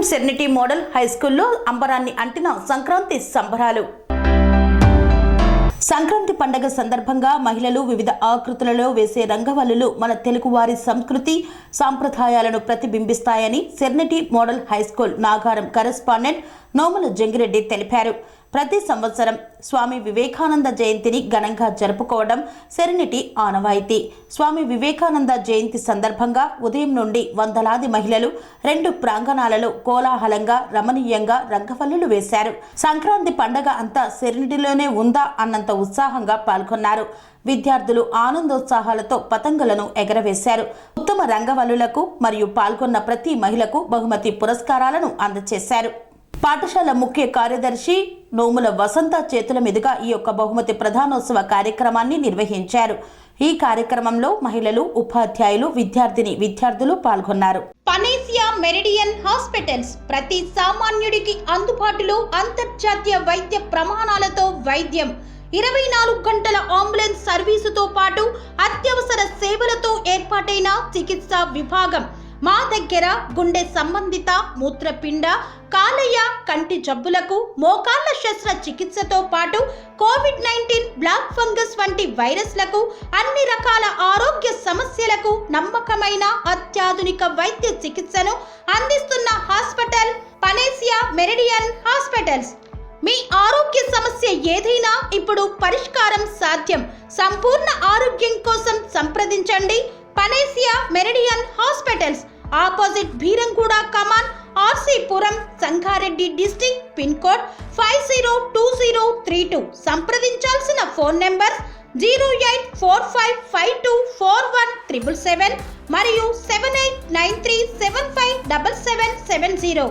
Bhimavaram serenity model high స్కూల్లో అంబరాన్ని అంటిన సంక్రాంతి సంబరాలు. సంక్రాంతి పండుగ సందర్భంగా మహిళలు వివిధ ఆకృతులలో వేసే రంగవల్లులు మన తెలుగువారి సంస్కృతి సాంప్రదాయాలను ప్రతిబింబిస్తాయని serenity model high school Nagaram correspondent Nomula Jangireddy తెలిపారు. ప్రతి సంవత్సరం స్వామి వివేకానంద జయంతిని ఘనంగా జరుపుకోవడం సెరెనిటీ ఆనవాయితీ. స్వామి వివేకానంద జయంతి సందర్భంగా ఉదయం నుండి వందలాది మహిళలు 2 ప్రాంగణాలలో కోలాహలంగా రమణీయంగా రంగవల్లులు వేశారు. సంక్రాంతి పండగ అంతా సెరెనిటీలోనే ఉందా అన్నంత ఉత్సాహంగా పాల్గొన్నారు. విద్యార్థులు ఆనందోత్సాహాలతో పతంగులను ఎగరవేశారు. ఉత్తమ రంగవల్లులకు మరియు పాల్గొన్న ప్రతి మహిళకు బహుమతి పురస్కారాలను అందజేశారు. పాఠశాల ముఖ్య కార్యదర్శి నోముల వసంత చేతుల మీదుగా ఈ యొక్క బహుమతి ప్రధానోత్సవ కార్యక్రమాన్ని నిర్వహించారు. ఈ కార్యక్రమంలో మహిళలు, ఉపాధ్యాయులు, విద్యార్థులు పాల్గొన్నారు. పనేసియా మెరిడియన్ హాస్పిటల్స్ ప్రతి సామాన్యుడికి అందుబాటులో అంతర్జాతీయ వైద్య ప్రమాణాలతో వైద్యం, 24 గంటల అంబులెన్స్ సర్వీసుతో పాటు అత్యవసర సేవలతో ఏర్పాటైన చికిత్సా విభాగం. మా దగ్గర గుండె సంబంధిత, మూత్రపిండ, కాలేయ, కంటి జబ్బులకు, మోకాళ్ల శస్త్రచికిత్సతో పాటు కోవిడ్-19, బ్లాక్ ఫంగస్ వంటి వైరస్లకు, అన్ని రకాల ఆరోగ్య సమస్యలకు నమ్మకమైన అత్యాధునిక వైద్య చికిత్సను అందిస్తున్న హాస్పిటల్ పనేసియా మెరిడియన్ హాస్పిటల్స్. మీ ఆరోగ్య సమస్య ఏదైనా ఇప్పుడు పరిష్కారం సాధ్యం. సంపూర్ణ ఆరోగ్యం కోసం సంప్రదించండి panacea meridian hospitals, opposite Beeramguda కమాన్, RC Puram, Sangareddy district, pin code 502032. సంప్రదించాల్సిన ఫోన్ నెంబర్ 0845524177 మరియు 7893757770.